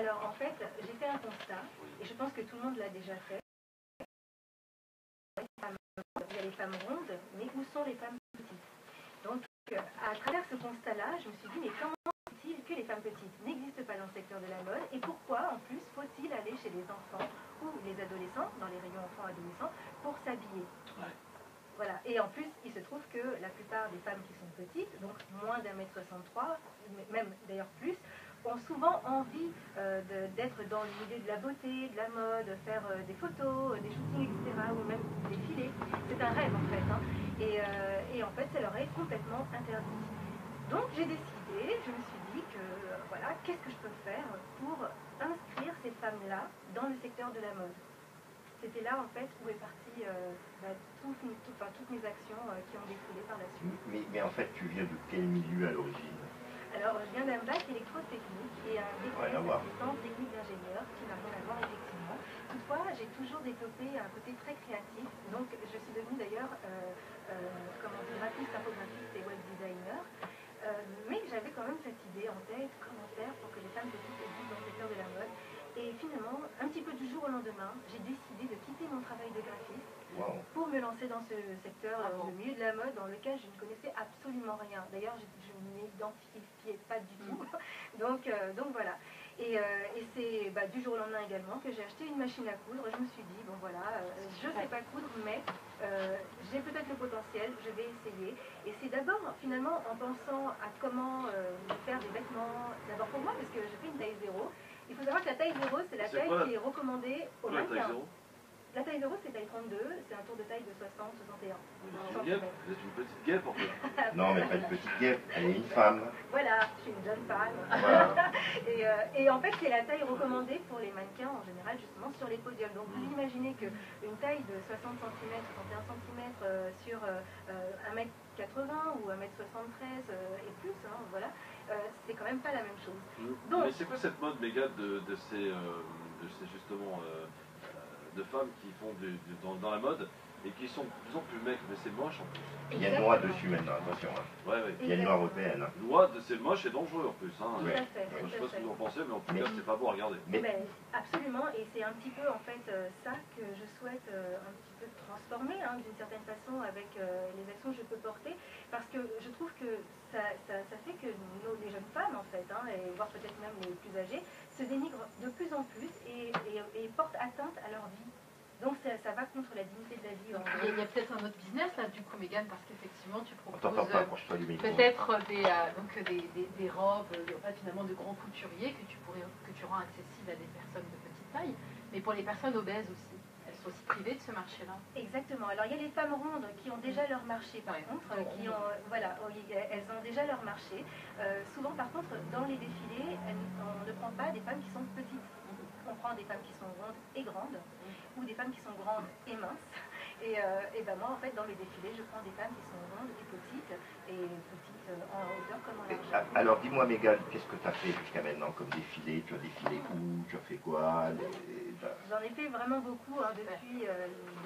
Alors en fait, j'ai fait un constat, et je pense que tout le monde l'a déjà fait. Il y a les femmes rondes, mais où sont les femmes petites? Donc à travers ce constat-là, je me suis dit, mais comment est-il que les femmes petites n'existent pas dans le secteur de la mode, et pourquoi en plus faut-il aller chez les enfants ou les adolescents, dans les rayons enfants-adolescents, pour s'habiller? Voilà. Et en plus, il se trouve que la plupart des femmes qui sont petites, donc moins d'1m63, même d'ailleurs plus, ont souvent envie d'être dans le milieu de la beauté, de la mode, faire des photos, des shootings, etc., ou même défiler. C'est un rêve en fait. Hein. Et en fait, ça leur est complètement interdit. Donc j'ai décidé, je me suis dit que, voilà, qu'est-ce que je peux faire pour inscrire ces femmes-là dans le secteur de la mode? C'était là, en fait, où est partie toutes mes actions qui ont découlé par la suite. Mais en fait, tu viens de quel milieu à l'origine? Alors, je viens d'un bac électrotechnique et un BTS assistante technique d'ingénieur, qui n'a rien à voir, effectivement. Toutefois, j'ai toujours développé un côté très créatif. Donc, je suis devenue d'ailleurs graphiste, infographiste et web designer. Mais j'avais quand même cette idée en tête, comment faire pour que les femmes petites existent dans le secteur de la mode. Et finalement, un petit peu du jour au lendemain, j'ai décidé de quitter mon travail de graphiste pour me lancer dans ce secteur, le milieu de la mode, dans lequel je ne connaissais absolument rien. D'ailleurs, je ne m'identifiais pas du tout. Donc voilà. Et c'est du jour au lendemain également que j'ai acheté une machine à coudre. Je me suis dit, bon voilà, je ne sais pas coudre, mais j'ai peut-être le potentiel, je vais essayer. Et c'est d'abord, finalement, en pensant à comment faire des vêtements, d'abord pour moi, parce que j'ai fait une taille 0. Il faut savoir que la taille 0, c'est la taille qui est recommandée au mannequin. La taille 0, c'est taille 32, c'est un tour de taille de 60-61. Vous êtes une petite guêpe en fait. Non, mais pas une petite guêpe, elle est une femme. Voilà, je suis une jeune femme. Voilà. et en fait, c'est la taille recommandée pour les mannequins en général, justement, sur les podiums. Donc vous imaginez qu'une taille de 60 cm, 61 cm sur 1m80 ou 1m73 et plus, hein, voilà, c'est quand même pas la même chose. Donc, mais c'est quoi cette mode, Mégane, de ces justement de femmes qui font dans la mode et qui sont de plus en plus maigres, mais c'est moche en plus. Il y a une loi dessus maintenant, attention. Hein. Ouais. Il y a une loi européenne. Hein. Loi, c'est moche et dangereux en plus. Hein. Tout à fait. Je ne sais pas ce que vous en pensez, mais en tout cas, c'est pas beau à regarder. Absolument, et c'est un petit peu en fait ça que je souhaite un petit peu transformer d'une certaine façon avec les actions que je peux porter, parce que je trouve que ça fait que les jeunes femmes en fait, et voire peut-être même les plus âgées, se dénigrent de plus en plus et portent atteinte à leur vie. Donc ça va contre la dignité de la vie. Il y a peut-être un autre business là du coup, Mégane, parce qu'effectivement tu proposes peut-être des robes, finalement de grands couturiers que tu rends accessibles à des personnes de petite taille, mais pour les personnes obèses aussi. Elles sont aussi privées de ce marché-là. Exactement. Alors il y a les femmes rondes qui ont déjà leur marché par contre, elles ont déjà leur marché. Souvent par contre dans les défilés, on ne prend pas des femmes qui sont petites. On prend des femmes qui sont rondes et grandes, ou des femmes qui sont grandes et minces. Et moi, en fait, dans les défilés, je prends des femmes qui sont rondes et petites en hauteur comme en largeur. Alors, dis-moi, Mégane, qu'est-ce que tu as fait jusqu'à maintenant comme défilé? Tu as défilé où? Tu as fait quoi? J'en ai fait vraiment beaucoup depuis...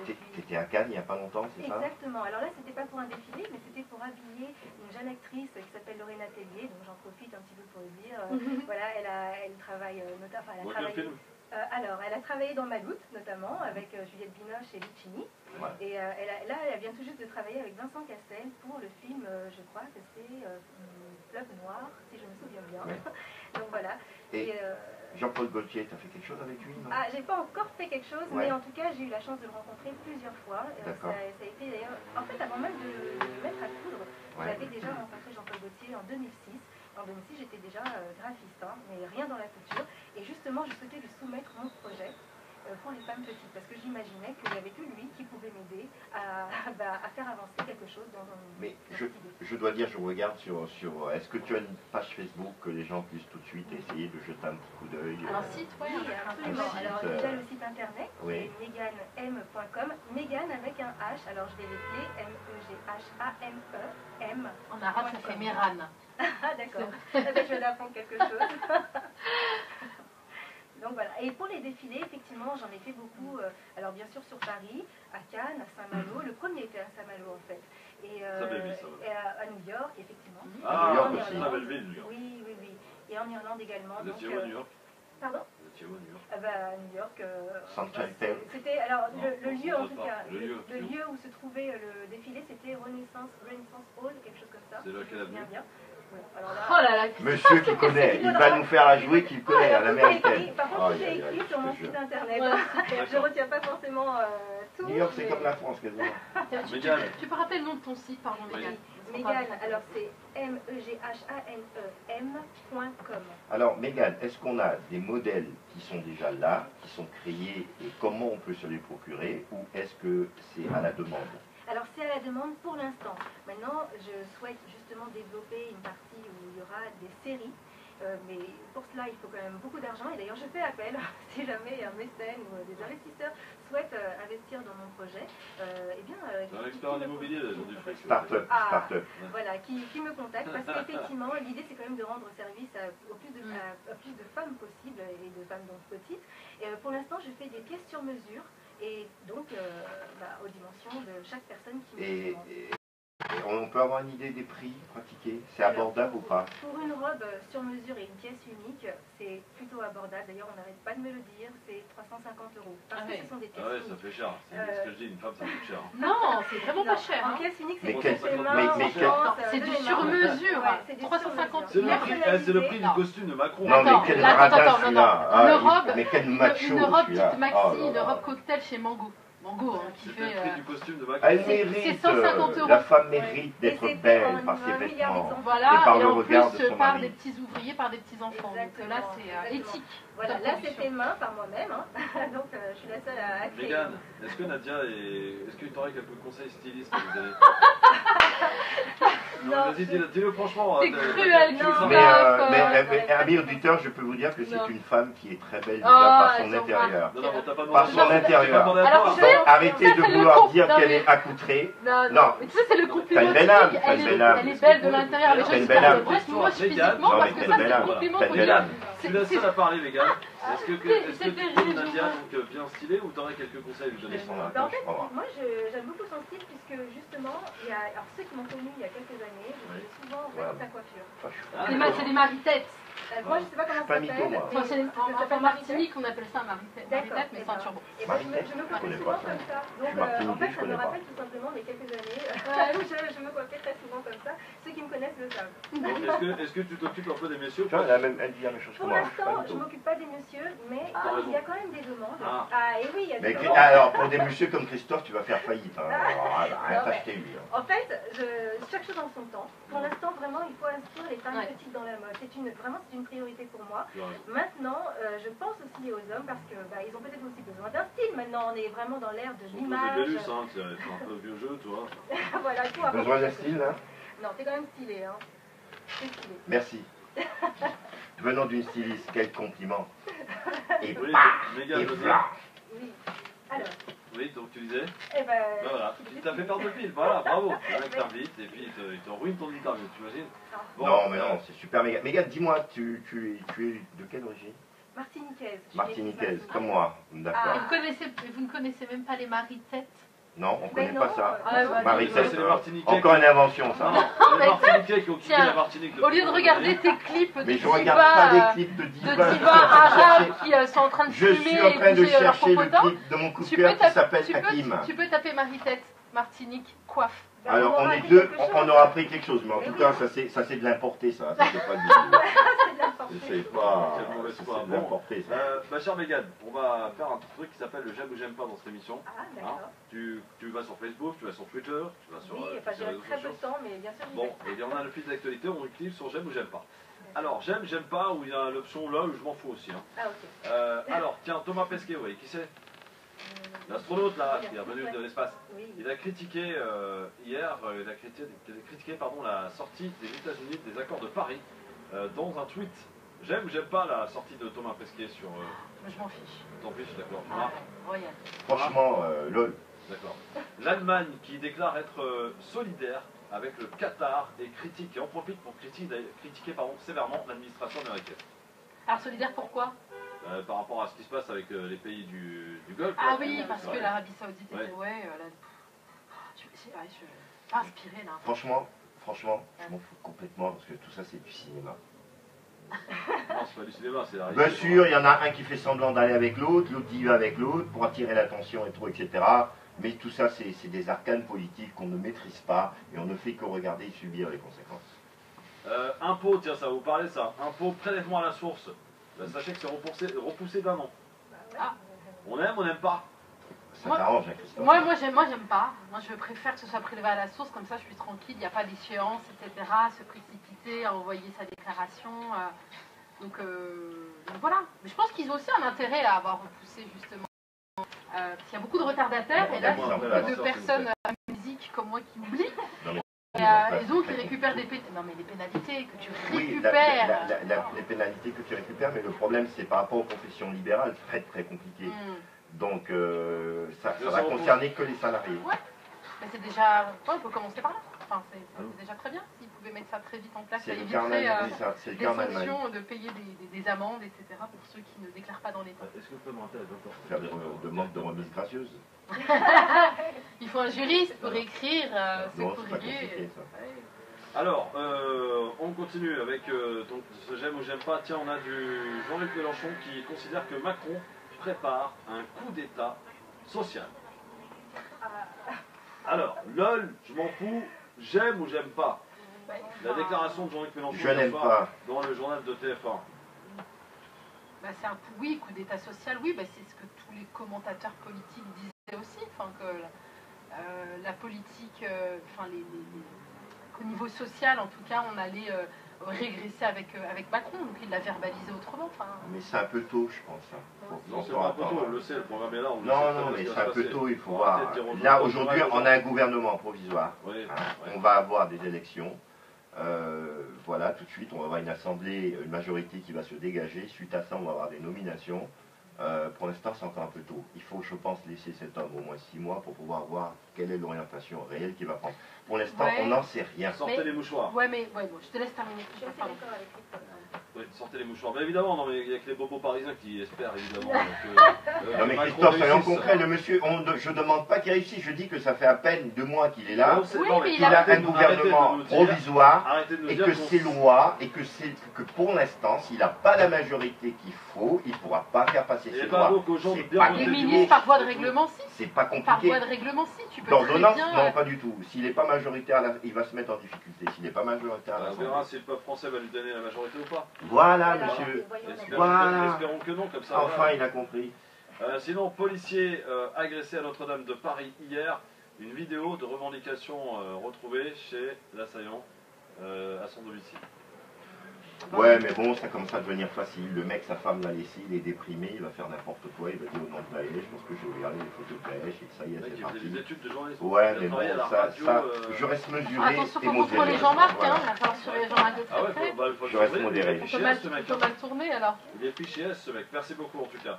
Tu étais à Cannes il n'y a pas longtemps, c'est ça? Exactement. Alors là, c'était pas pour un défilé, mais c'était pour habiller une jeune actrice qui s'appelle Lorena Tellier, donc j'en profite un petit peu pour le dire. Voilà, elle travaille notamment... elle a travaillé dans Maloute, notamment, avec Juliette Binoche et Lucchini. Ouais. Et elle vient tout juste de travailler avec Vincent Cassel pour le film, je crois que c'est Fleuve Noir, si je me souviens bien. Ouais. Donc voilà. Et Jean-Paul Gaultier, tu as fait quelque chose avec lui, non? J'ai pas encore fait quelque chose, mais en tout cas, j'ai eu la chance de le rencontrer plusieurs fois. Ça a été d'ailleurs, en fait, avant même de me mettre à coudre, j'avais déjà rencontré Jean-Paul Gaultier en 2006. En 2006, j'étais déjà graphiste, mais rien dans la couture. Et justement, je souhaitais lui soumettre mon projet pour les femmes petites, parce que j'imaginais qu'il n'y avait que lui qui pouvait m'aider à faire avancer quelque chose dans un... Mais je dois dire, je regarde sur est-ce que tu as une page Facebook que les gens puissent tout de suite essayer de jeter un petit coup d'œil? Un site, oui, absolument. Alors déjà le site internet, c'est meganm.com, Mégane avec un H, alors je vais l'épeler, M-E-G-H-A-M-E-M. En arabe, ça fait Mérane. Ah d'accord, je vais apprendre quelque chose. Donc voilà, et pour les défilés, effectivement, j'en ai fait beaucoup, alors bien sûr sur Paris, à Cannes, à Saint-Malo, le premier était à Saint-Malo en fait, et à New York, effectivement. Ah, New York aussi, la belle ville, New York. Oui, et en Irlande également. Vous étiez où à New York? Pardon? Vous étiez où à New York? New York. Sunshine Town. C'était, alors, Non, le non, lieu en c'est tout pas. cas, Le lieu. où se trouvait le défilé, c'était Renaissance Hall, quelque chose comme ça. C'est lequel Je me souviens avenue? bien. Ouais, alors là, Oh là là, Monsieur qui connaît, il va nous faire la jouer qu'il connaît à l'américaine. Par contre, tout est écrit sur mon je te site jure. internet. Ouais, Je retiens pas forcément tout. New York, c'est mais- comme la France, quasiment. Mégane. tu peux rappeler le nom de ton site, pardon, Oui. Mégane. Mégane, alors c'est meghanem.com. Alors, Mégane, est-ce qu'on a des modèles qui sont déjà là, qui sont créés, et comment on peut se les procurer, ou est-ce que c'est à la demande? Alors c'est à la demande pour l'instant. Maintenant, je souhaite justement développer une partie où il y aura des séries. Mais pour cela, il faut quand même beaucoup d'argent. Et d'ailleurs, je fais appel, si jamais un mécène ou des investisseurs souhaitent investir dans mon projet, eh bien... Un expert en immobilier, les gens du fric. Start-up, Ah. start-up. Voilà, qui me contacte, parce qu'effectivement, l'idée c'est quand même de rendre service à plus de femmes possibles, et de femmes donc petites. Et pour l'instant, je fais des pièces sur mesure, et donc aux dimensions de chaque personne qui me demande. Et on peut avoir une idée des prix pratiqués? C'est abordable ou pas? Pour une robe sur mesure et une pièce unique, c'est plutôt abordable. D'ailleurs, on n'arrête pas de me le dire, c'est 350 €. Parce que ce sont des pièces Ah ouais, ça uniques. fait cher. C'est ce que je dis, une femme, ça coûte cher. Non, c'est vraiment pas cher. En Hein. pièce unique, Mais c'est quel- pour ses mains, mais en quel- France, C'est de du mes sur mains. mesure. Ouais, c'est du 350 C'est sur-mesure. le prix du Personnalisé. costume de Macron. Non, mais Attends, quel là, attends, radin attends, celui-là! non, Ah, une robe, mais quel macho une robe celui-là! petite maxi, Oh là une là. robe cocktail chez Mango. Mango, hein, qui C'était fait... le prix du costume de Macron. Elle C'est mérite, 150 €. la femme mérite Et d'être c'était belle en par ses un milliard vêtements. d'exemplaires. Voilà, Et par et le en regard plus de son par mari. des petits ouvriers, par des petits enfants. Donc là, Exactement, c'est exactement. éthique. Voilà, de là production. c'était main par moi-même, hein. Donc je suis la seule à créer. Mégane, est-ce que Nadia est. Est-ce que tu aurais quelques conseils stylistes à vous donner? Non, Vas-y, dis-le franchement. C'est cruel, non, Christophe. Mais amis auditeurs, je peux vous dire que c'est Non. une femme qui est très belle déjà Ah, par son Jean-Marc. intérieur. Non, non, t'as pas demandé Par à son toi. T'as intérieur. pas demandé à Alors, toi. tu sais, Donc arrêtez ça, de c'est le vouloir con. dire Non, qu'elle mais- est accoutrée. Non, Non. mais tu sais, c'est le compliment T'as une belle âme, typique. t'as une belle âme. Elle est belle de l'intérieur, mais je T'as une sais belle pas, âme. bref, moi je suis Mégane, physiquement, non, parce mais que t'as ça une c'est belle le âme. compliment T'as qu'on une dit. belle âme. Je suis la seule à parler, les gars. Est-ce que C'était tu trouves Julie Nadia Jouvin. donc bien stylée ou t'aurais quelques conseils à lui donner? En fait, moi j'aime beaucoup son style puisque justement, alors ceux qui m'ont connu il y a quelques années, je faisais souvent en fait Ouais. sa coiffure. C'est des maritêtes. Moi je sais pas comment Pas ça mytho, s'appelle. moi. Enfin, en Martinique, on appelle ça maritette. D'accord. Maritette, mais c'est un turbo. Et ben, je me Je coiffais connais souvent pas ça. comme ça. Donc Je suis martiniquais, en fait, je ça me connais pas. rappelle tout simplement mes quelques années où je me coiffais très souvent comme ça. Ceux qui me connaissent le savent. Donc, est-ce que tu t'occupes un peu des messieurs? Tu vois, elle dit la même chose que Pour moi. l'instant, je m'occupe pas des messieurs, mais il y a quand même des demandes. Ah. Et oui, il y a des Mais demandes. alors, pour des messieurs comme Christophe, tu vas faire faillite. Hein. Rien Non, mais- t'acheter, lui. Hein. En fait, chaque chose en son temps. Pour l'instant, vraiment, il faut inscrire les femmes Ouais. petites dans la mode. Vraiment, c'est une priorité pour moi. Tu as raison. Maintenant, je pense aussi aux hommes parce que ils ont peut-être aussi besoin d'un style. Maintenant, on est vraiment dans l'ère de Surtout l'image. des Bellus, hein, c'est un peu vieux jeu, tu vois. Voilà, tout avoir Besoin d'un quelque chose. style, là? Non, c'est quand même stylé, hein. C'est stylé. Merci. Venant d'une styliste, quel compliment. Et Oui, bah, Mégane, et vas-y. voilà. Oui. Alors, Oui, donc tu disais? eh ben. Ben voilà, il t'a fait perdre le fil, voilà, bravo. Le mec t'invite et puis il te ruine ton interview, tu imagines? Bon, Non, mais non, c'est super méga. Mégane, dis-moi, tu es de quelle origine? Martiniquaise. Je suis Martiniquaise, née comme moi. Et D'accord. vous ne connaissez même pas les maritettes? Non, on connaît Mais pas non, ça. Ah, bah, Maricette, c'est les Martiniquais. encore une invention, ça. Non, les Martiniquais qui ont quitté Tiens, la Martinique. Au lieu de regarder tes clips de Mais je divas, regarde pas les clips de de divas. divas arabes qui sont en train de Je fumer suis en train et de bouger leur chercher le popotin, clip de mon coup de tu cœur peux qui s'appelle Hakim. tu peux taper Maritette, Martinique, coiffe. Ben, Alors on aura est appris deux, quelque chose. on aura appris quelque chose, mais en Eh tout oui. cas ça c'est de l'importer ça, c'est pas du C'est de l'importance. c'est pas Quelle mauvaise foi. c'est de l'importer ça. Ma chère Mégane, on va faire un truc qui s'appelle le j'aime ou j'aime pas dans cette émission. Ah, d'accord. Tu vas sur Facebook, tu vas sur Twitter, tu vas sur Oui, enfin, sur j'ai les réseaux très peu sociaux. de temps, mais bien sûr, j'y Bon, vais. et bien on a le fil d'actualité, on clique sur j'aime ou j'aime pas. Alors j'aime pas, où il y a l'option là où je m'en fous aussi. Hein. Ah, ok. Alors tiens, Thomas Pesquet, oui, qui c'est? L'astronaute là, Oui, qui est revenu ouais. de l'espace. Oui. Il a critiqué hier, il a critiqué pardon, la sortie des États-Unis des accords de Paris dans un tweet. J'aime ou j'aime pas la sortie de Thomas Pesquet sur. Je m'en fiche. T'en fiches, d'accord. Ah, royal. Franchement, lol. D'accord. L'Allemagne qui déclare être solidaire avec le Qatar et critique, et en profite pour critiquer sévèrement l'administration américaine. Alors solidaire pourquoi? Par rapport à ce qui se passe avec les pays du Golfe. Ah là, oui, c'est parce vrai. que l'Arabie Saoudite Ouais. était je suis pas inspirée là. Franchement, je m'en fous complètement parce que tout ça c'est du cinéma. Non, c'est pas du cinéma, c'est la Bien réalité. sûr, il y en a un qui fait semblant d'aller avec l'autre, l'autre y va avec l'autre pour attirer l'attention et tout, etc. Mais tout ça, c'est des arcanes politiques qu'on ne maîtrise pas et on ne fait que regarder et subir les conséquences. Impôt, tiens, ça va vous parler ça. Impôt, prélèvement à la source. Ben, sachez que c'est repoussé d'un an. Ah. On aime, on n'aime pas. Ça Moi- t'arrange, hein, Christophe? Moi, j'aime pas. Moi, je préfère que ce soit prélevé à la source, comme ça, je suis tranquille. Il n'y a pas d'échéance, etc. Se précipiter, à envoyer sa déclaration. Donc voilà. Mais je pense qu'ils ont aussi un intérêt à avoir repoussé justement. Parce qu'il y a beaucoup de retardataires et là, Bon, il y a après, beaucoup la de source, personnes musique comme moi qui oublient. Non, mais- Et donc, ils récupèrent des pénalités. Non, mais les pénalités que tu Oui, récupères. les pénalités que tu récupères, mais le problème, c'est par rapport aux professions libérales, très très compliqué. Donc, ça va concerner que les salariés. Ouais. Mais c'est déjà. Ouais, on peut commencer par là. Enfin, c'est déjà très bien. S'ils pouvaient mettre ça très vite en place, ça C'est le cas en éviterait Allemagne, c'est le des cas en Allemagne. sanctions, de payer des amendes, etc. pour ceux qui ne déclarent pas dans les temps. Est-ce que vous pouvez me rappeler, docteur Faire des demandes de remise gracieuse. Il faut un juriste pour écrire ce Non, c'est pas courrier. compliqué, ça. Ouais. Alors, on continue avec donc, ce j'aime ou j'aime pas. Tiens, on a du Jean-Luc Mélenchon qui considère que Macron prépare un coup d'État social. Alors, lol, je m'en fous, j'aime ou j'aime pas. La déclaration de Jean-Luc Mélenchon Je hier n'aime soir pas. dans le journal de TF1. Bah, c'est un oui, coup d'état social, oui, bah, c'est ce que tous les commentateurs politiques disaient aussi, enfin que la politique, enfin qu'au niveau social, en tout cas, on allait régresser avec Macron, donc il l'a verbalisé autrement. Enfin, Mais c'est un peu tôt, je pense. Hein. Faut Non, c'est encore pas un peu tôt, attendre. on le sait, le programme est là. On le sait Non, très non, bien mais ce qui c'est va un se peu passer. tôt, il faut On va voir. peut-être dire aux gens Là, qu'on aujourd'hui, va on a un gouvernement provisoire. Oui, Hein. ouais. On va avoir des élections. Voilà, tout de suite, on va avoir une assemblée, une majorité qui va se dégager. Suite à ça, on va avoir des nominations. Pour l'instant, c'est encore un peu tôt. Il faut, je pense, laisser cet homme au moins 6 mois pour pouvoir voir quelle est l'orientation réelle qu'il va prendre. Pour l'instant, Ouais. on n'en sait rien. Sortez Mais- les mouchoirs. ouais, mais ouais, bon, je te laisse terminer. Je suis assez Pardon. d'accord avec Christophe. Oui, sortez les mouchoirs. Mais évidemment, non, mais il n'y a que les bobos parisiens qui espèrent, évidemment. Non mais Christophe, soyons concrets, le monsieur, je ne demande pas qu'il réussisse, je dis que ça fait à peine 2 mois qu'il est là, Oui, mais qu'il a un gouvernement provisoire, Arrêtez de nous et dire que qu'on- ces lois, et que pour l'instant, s'il n'a pas la majorité qu'il faut, il ne pourra pas faire passer Il ces n'est pas lois. donc aux gens de C'est bien pas voter Les du ministres, gauche. par voie de règlement, si. C'est pas Par compliqué. voie de règlement, si. Tu peux très D'ordonnance, bien. non, pas du tout. S'il n'est pas majoritaire, là, il va se mettre en difficulté. S'il n'est pas majoritaire, à On l'Assemblée. verra si le peuple français va lui donner la majorité ou pas. Voilà, Voilà, monsieur. voyons Espérons, d'abord. Voilà. espérons que non, comme ça. Enfin, voilà. il a compris. Sinon, policier agressé à Notre-Dame de Paris hier. Une vidéo de revendication retrouvée chez l'assaillant à son domicile. Ouais, mais bon, ça commence à devenir facile. Le mec, sa femme l'a laissé, il est déprimé, il va faire n'importe quoi, il va dire au nom de Daesh, parce que je vais regarder les photos de Daesh, et ça y est, Le mec c'est qui faisait des parti. études de journalisme. Ouais, Il a mais bon, travaillé à la ça, radio, je reste mesuré Attention, et faut modéré. contrôler Jean-Marc, Voilà. hein. Il va falloir surveiller Jean-Marc de Ah ouais, très près. faut Je reste surveiller, modéré. Il est On fiché peut mal, ce mec. faut mal tourner alors. Il est fiché ce mec. Merci beaucoup en tout cas.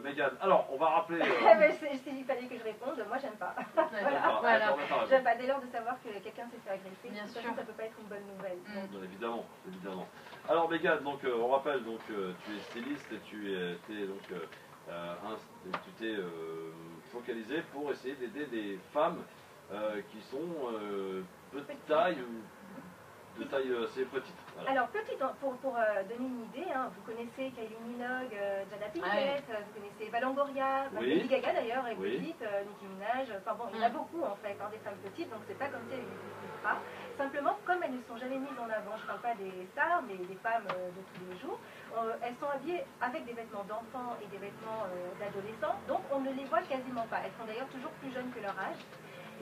Mégane, alors on va rappeler. Mais il fallait que je réponde, moi j'aime pas. D'accord, Voilà. d'accord, t'as raison. J'aime pas dès lors de savoir que quelqu'un s'est fait agresser. Bien De toute sûr. façon, ça peut pas être une bonne nouvelle. Mm. Bien évidemment, évidemment. Alors Mégane, donc on rappelle, donc tu es styliste et tu t'es focalisé pour essayer d'aider des femmes qui sont petite taille ou de taille assez petite. Voilà. Alors, petite, pour donner une idée, hein, vous connaissez Kylie Minogue, Jada Pinkett, vous connaissez Eva Longoria, Oui. Lady Gaga d'ailleurs, est Oui. petite, Nicki Minaj, enfin bon, il y en a beaucoup en fait, hein, des femmes petites, donc c'est pas comme si elles n'existent pas. Simplement, comme elles ne sont jamais mises en avant, je ne parle pas des stars, mais des femmes de tous les jours, elles sont habillées avec des vêtements d'enfants et des vêtements d'adolescents, donc on ne les voit quasiment pas. Elles sont d'ailleurs toujours plus jeunes que leur âge.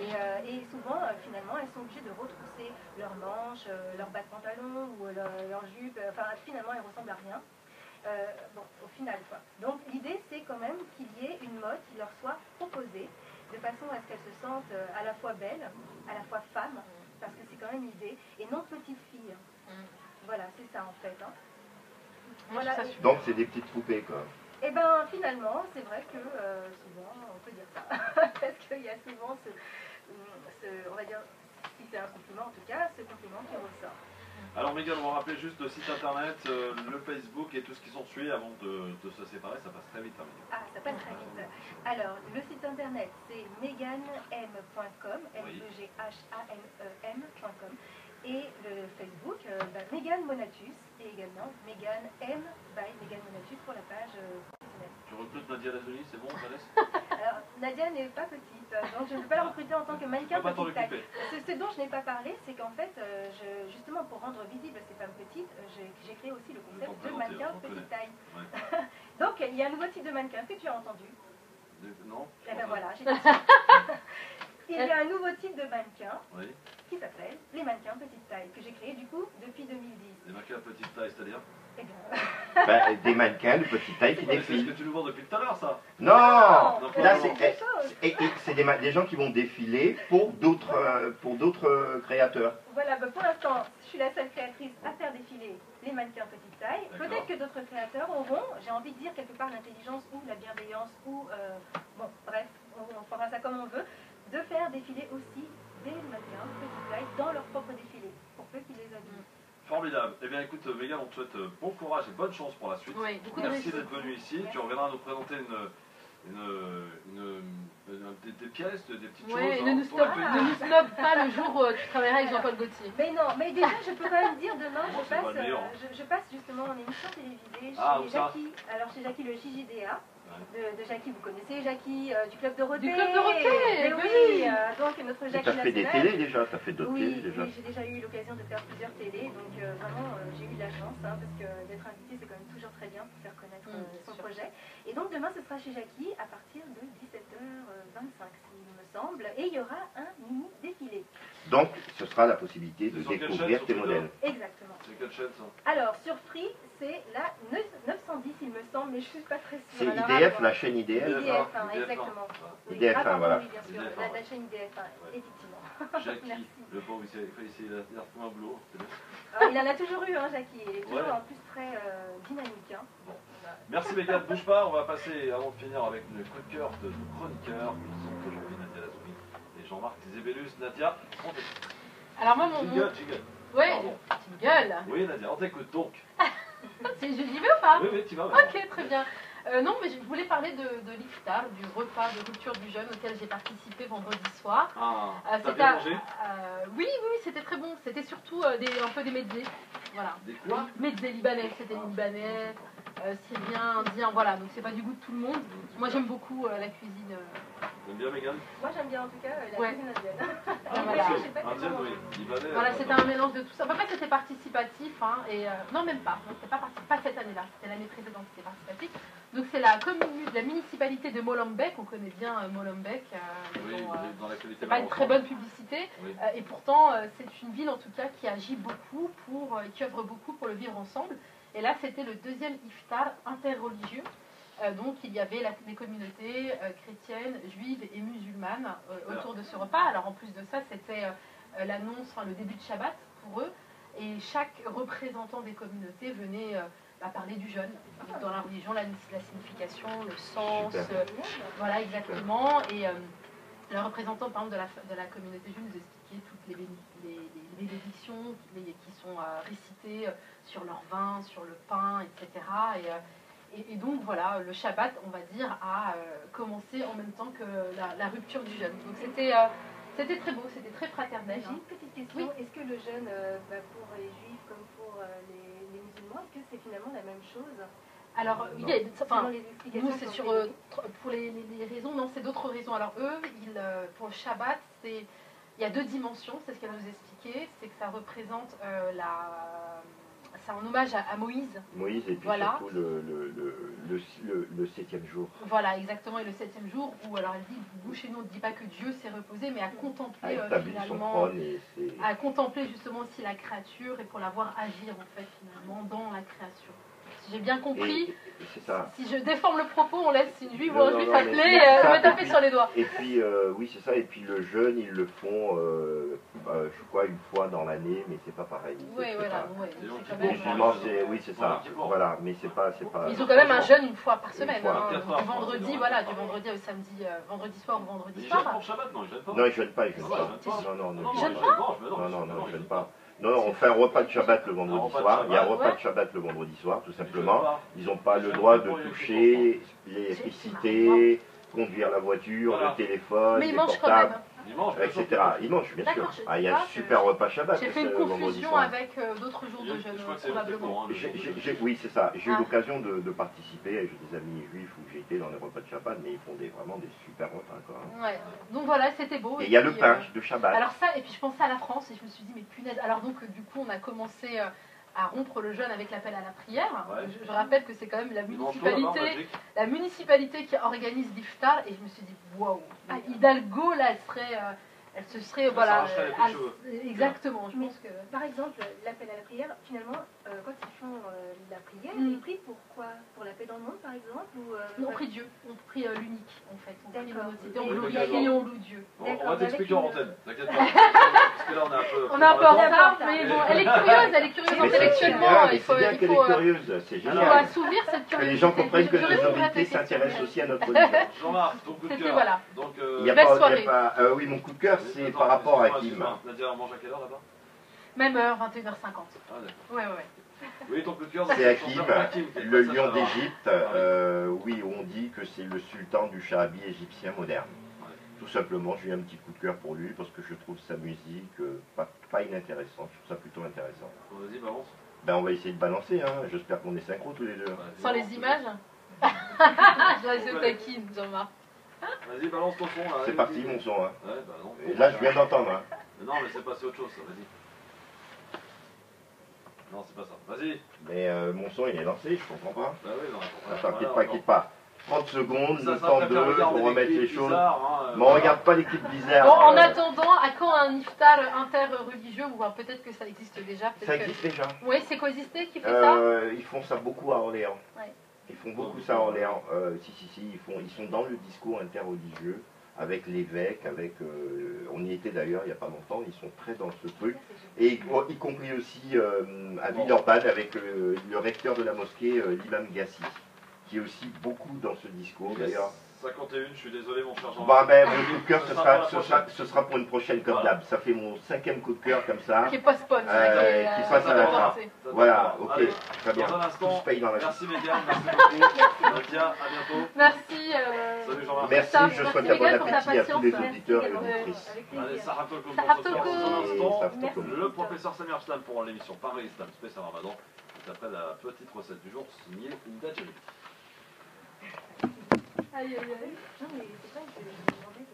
Et souvent, finalement, elles sont obligées de retrousser leurs manches, leurs bas de pantalon ou leurs jupes. Enfin, finalement, elles ressemblent à rien. Bon, au final, quoi. Donc, l'idée, c'est quand même qu'il y ait une mode qui leur soit proposée, de façon à ce qu'elles se sentent à la fois belles, à la fois femmes, parce que c'est quand même l'idée, et non petite fille. Voilà, c'est ça en fait. Hein. Moi, je trouve ça super. Donc, c'est des petites poupées, quoi. Et ben finalement, c'est vrai que souvent, on peut dire ça, parce qu'il y a souvent on va dire, si c'est un compliment en tout cas, ce compliment qui ressort. Alors Mégane, on va rappeler juste le site internet, le Facebook et tout ce qui s'en suit avant de se séparer, ça passe très vite. Hein, Mégane. Ah, ça passe très vite. Alors, le site internet, c'est meganem.com, Oui. meganem.com. et le Facebook, Mégane Monatus, et également Mégane M by Mégane Monatus pour la page professionnelle. Tu recrutes Nadia Lazuli, c'est bon, je la laisse? Alors, Nadia n'est pas petite, donc je ne peux pas la recruter en tant que mannequin pas t'en petite taille. occuper. Ce dont je n'ai pas parlé, c'est qu'en fait, justement pour rendre visible ces femmes petites, j'ai créé aussi le concept de mannequin petite taille. Ouais. Donc il y a un nouveau type de mannequin que tu as entendu. Non? Eh ben voilà, j'ai dit. Il y a un nouveau type de mannequin Oui. qui s'appelle les mannequins petite taille, que j'ai créé du coup depuis 2010. Les mannequins à petite taille, c'est-à-dire? Eh bien, Des mannequins de petite taille qui C'est ce défilent. que tu nous vends depuis tout à l'heure, ça. Non, Non, là non. c'est des gens qui vont défiler pour d'autres créateurs. voilà, pour l'instant, je suis la seule créatrice à faire défiler les mannequins petite taille. D'accord. Peut-être que d'autres créateurs auront, j'ai envie de dire quelque part l'intelligence ou la bienveillance ou, bon, bref, on fera ça comme on veut, de faire défiler aussi des mannequins petite taille dans leur propre défilé, pour peu qu'ils les habillent. Formidable. Eh bien, écoute, Mégane, on te souhaite bon courage et bonne chance pour la suite. Oui, beaucoup de Merci réussite. d'être venu ici. Merci. Tu reviendras nous présenter des pièces, des petites Oui, choses. ne nous snob pas le jour où tu travailleras avec Jean-Paul Gaultier. Mais non, mais déjà, je peux quand même dire, demain, Non, c'est pas le meilleur. je passe justement en émission télévisée Ah, où chez ça? Jackie. Alors, chez Jackie, le JJDA. De Jackie, vous connaissez Jackie du Club Dorothée. Du Club Dorothée, Mais oui. oui, donc notre Et Jackie t'as fait des nationale. télés déjà, t'as fait d'autres télés Oui, déjà. oui, j'ai déjà eu l'occasion de faire plusieurs télés, donc vraiment j'ai eu de la chance, parce que d'être invité c'est quand même toujours très bien pour faire connaître son projet. Et donc demain ce sera chez Jackie à partir de 17h25 il me semble, et il y aura un mini défilé. Donc ce sera la possibilité de Sur quelle découvrir chaîne, tes sur modèles. Exactement. C'est quelle chaîne, ça? Alors sur Free c'est la 910 il me semble, mais je suis pas très sûre. C'est Alors, IDF, alors, la chaîne IDF. IDF1, exactement. Oui, IDF1, ah, pardon, voilà. oui, bien sûr, IDF1. la chaîne IDF1, effectivement. Jackie, Merci. le pauvre, il a retrouvé un boulot. C'est bien. Il en a toujours eu, Jackie, il est toujours Ouais. en plus très dynamique. Merci Mégane, bouge pas, on va passer avant de finir avec le coup de cœur de nos chroniqueurs qui sont aujourd'hui Nadia Lazuli et Jean-Marc Zébélus. Nadia, on t'écoute. Alors moi, Jingle. Ouais, Pardon. tu gueules. Oui Nadia, on t'écoute donc. J'y vais ou pas? Oui, tu vas. Ok, très bien. Non, mais je voulais parler de l'iftar, du repas de rupture du jeûne auquel j'ai participé vendredi soir. Ah, t'as C'était bien mangé? Oui, c'était très bon. C'était surtout un peu des mezzés. Voilà. Des quoi? Mezzés libanais, c'était libanais, syrien, indien, voilà. Donc c'est pas du goût de tout le monde. Moi j'aime beaucoup la cuisine. T'aimes bien Mégane? Moi j'aime bien en tout cas la Ouais. cuisine indienne. Voilà. J'ai pas Indienne, tellement oui. mangé. Libanais. Voilà, c'était un mélange de tout ça. Enfin, c'était participatif, hein, et non, même pas. Non, c'était pas cette année-là, c'était l'année précédente, c'était participatif. Donc c'est la municipalité de Molenbeek, on connaît bien Molenbeek. Oui, dans l'actualité. C'est pas une très bonne publicité, Oui. et pourtant c'est une ville en tout cas qui agit beaucoup qui œuvre beaucoup pour le vivre ensemble. Et là c'était le deuxième iftar interreligieux. Donc il y avait les communautés chrétiennes, juives et musulmanes autour de ce repas. Alors en plus de ça, c'était l'annonce, le début de Shabbat pour eux. Et chaque représentant des communautés venait parler du jeûne. Donc, dans la religion, la signification, le sens, Super. voilà exactement. Et le représentant par exemple de la communauté juive nous expliquait toutes les bénédictions qui sont récitées sur leur vin, sur le pain, etc. Et donc voilà, le Shabbat, on va dire, a commencé en même temps que la rupture du jeûne. Donc c'était très beau, c'était très fraternel. J'ai une petite question. Oui. Est-ce que le jeûne, pour les juifs comme pour les musulmans, est-ce que c'est finalement la même chose? Alors, il y a, Selon enfin, les explications nous c'est qui sur ont été pour les raisons, non, c'est d'autres raisons. Alors eux, pour le Shabbat, il y a deux dimensions, c'est ce qu'elle nous expliquait, c'est que ça représente c'est un hommage à Moïse. Moïse et puis Voilà. surtout le 7e jour. Voilà, exactement, et le 7e jour où, alors elle dit, vous chez nous on ne dit pas que Dieu s'est reposé, mais à contempler A établi son finalement, trône et c'est... à contempler justement aussi la créature et pour la voir agir en fait finalement dans la création. Si j'ai bien compris, Et c'est ça. si je déforme le propos, on laisse une juive ou Non, un non, juif non, mais appeler c'est ça, me et taper puis- sur les doigts. Et puis, oui, c'est ça. Et puis le jeûne, ils le font, je crois, une fois dans l'année, mais c'est pas pareil. Oui, C'est voilà, pas- ouais, Les gens c'est qui quand Les même, musulmans, oui, c'est ça. Voilà. Voilà, mais c'est pas... ils ont quand même un jeûne une fois par semaine, fois. hein, 4 du heures, vendredi, c'est voilà, vrai. du vendredi au samedi, vendredi soir ou vendredi Mais ils jeûnent soir. pour Shabbat, non, ils jeûnent pas. Non, ils jeûnent pas, ils jeûnent Non, pas. ils jeûnent pas. Non, non, Non, ils jeûnent jeûnent pas. non, ils jeûnent pas. Non, on fait un repas de Shabbat le vendredi repas de soir. Il y a un Shabbat, repas ouais. de Shabbat le vendredi soir, tout Ils jeûnent simplement. pas. Ils n'ont pas Ils le jeûnent droit pas de pour les toucher l'électricité, conduire la voiture, Voilà. le téléphone, Mais ils les mangent quand portables. même. Il mange, bien sûr. etc. Ils mangent, bien sûr. D'accord, je Ah, il y a sais un pas, super repas Shabbat. J'ai fait une le vendredi confusion soir. avec d'autres jours de jeûne, Je crois que c'est probablement. Oui, c'est ça. J'ai eu Ah. l'occasion de participer. J'ai des amis juifs où j'ai été dans les repas de Shabbat, mais ils font vraiment des super repas. Quoi, hein. Ouais. Donc voilà, c'était beau. Et il y a le puis, pain de Shabbat. alors ça, et puis je pensais à la France et je me suis dit, mais punaise. Alors donc, du coup, on a commencé à rompre le jeûne avec l'appel à la prière. Ouais. Je rappelle que c'est quand même Ils mangent quoi là-bas en Belgique? la municipalité qui organise l'iftar, et je me suis dit, waouh, Hidalgo, là, elle se serait, voilà, s'arracherait les petits cheveux. exactement, je Mais, pense que... par exemple, l'appel à la prière, finalement, quand ils font la prière, Mm. ils prient pour quoi? Pour la paix dans le monde, par exemple ou, On prie Dieu, on prie l'unique, en fait. On prie D'accord. l'unité, on Oui, glorifie et on loue Dieu. On va D'accord, t'expliquer avec en une- antenne, t'inquiète pas. Parce que là, on a un peu. On a un peu en pris par retard, le mais temps. bon, elle est curieuse Mais intellectuellement. c'est Il faut, bien il qu'elle faut, est curieuse, c'est il faut génial. assouvir cette Que curiosité. les gens comprennent que Je les vais vous autorités répéter cette s'intéressent question. aussi à notre religion. Jean-Marc, ton coup de C'était, cœur. voilà. Donc, Il y a Belle pas, soirée. oui, mon coup de cœur, c'est attends, par rapport à excuse-moi, Kim. On a dit on mange à quelle heure là-bas? Même heure, 21h50. Ah, d'accord. Ouais, ouais. Oui, ton coup de cœur, C'est Hakim, Hakim, qui est le passage lion là-bas. d'Égypte. Oui, on dit que c'est le sultan du Shahabi égyptien moderne. Ouais. Tout simplement, j'ai eu un petit coup de cœur pour lui parce que je trouve sa musique pas inintéressante. Je trouve ça plutôt intéressant. Bon, vas-y, balance. Ben, on va essayer de balancer, hein. J'espère qu'on est synchro tous les deux. Ouais, Sans les balance, images. Je reste taquine, Jean-Marc. Vas-y, balance ton son là. C'est allez, parti, vas-y. mon son. Hein. Ouais, bah non. Et là, je viens d'entendre. Hein. Mais non, mais c'est passé autre chose, ça, vas-y. Non, c'est pas ça. Vas-y. Mais mon son, il est lancé, je comprends pas. Bah oui, non. Attends, quitte pas. 30 secondes, Ça le sera temps très bien de regarder pour remettre les clips choses. bizarres, hein, Mais on regarde pas les clips bizarres. Bon, en attendant, à quand un iftar interreligieux, ou peut-être que ça existe déjà. Ça existe déjà. Oui, c'est Cosisté qui fait ça. Ils font ça beaucoup à Orléans. Ouais. Ils font beaucoup ça à Orléans. Si, ils sont dans le discours interreligieux avec l'évêque, avec. On y était d'ailleurs il n'y a pas longtemps. Ils sont très dans ce truc. Et y compris aussi à Villeurbanne avec le recteur de la mosquée, l'imam Gassi, qui est aussi beaucoup dans ce discours d'ailleurs. 51, je suis désolé, mon cher Jean-Marc. Bah, ben, mon coup de cœur, Ce ce sera pour une prochaine comme Voilà. d'hab. Ça fait mon 5e coup de cœur comme ça. Qui est pas sponsor. qui passe à la fin. Voilà, ok, Allez, très bien. dans un Tout instant, se paye dans la vie. merci Médiane, merci beaucoup. Nadia, à bientôt. Merci. Salut Jean-Marc. Merci, Christophe, je merci souhaite un bon Miguel pour ta appétit à tous les patience. auditeurs et Merci, auditrices. avec Allez, plaisir. Sarah Toko pour Sarah ce soir. Toko. Dans un instant, Sarah Toko. le professeur Samir Islam pour l'émission Paris Islam spécial Ramadan. Et après la petite recette du jour signée Inda Djali. Aïe, aïe, aïe. Non, mais c'est vrai que je me demandais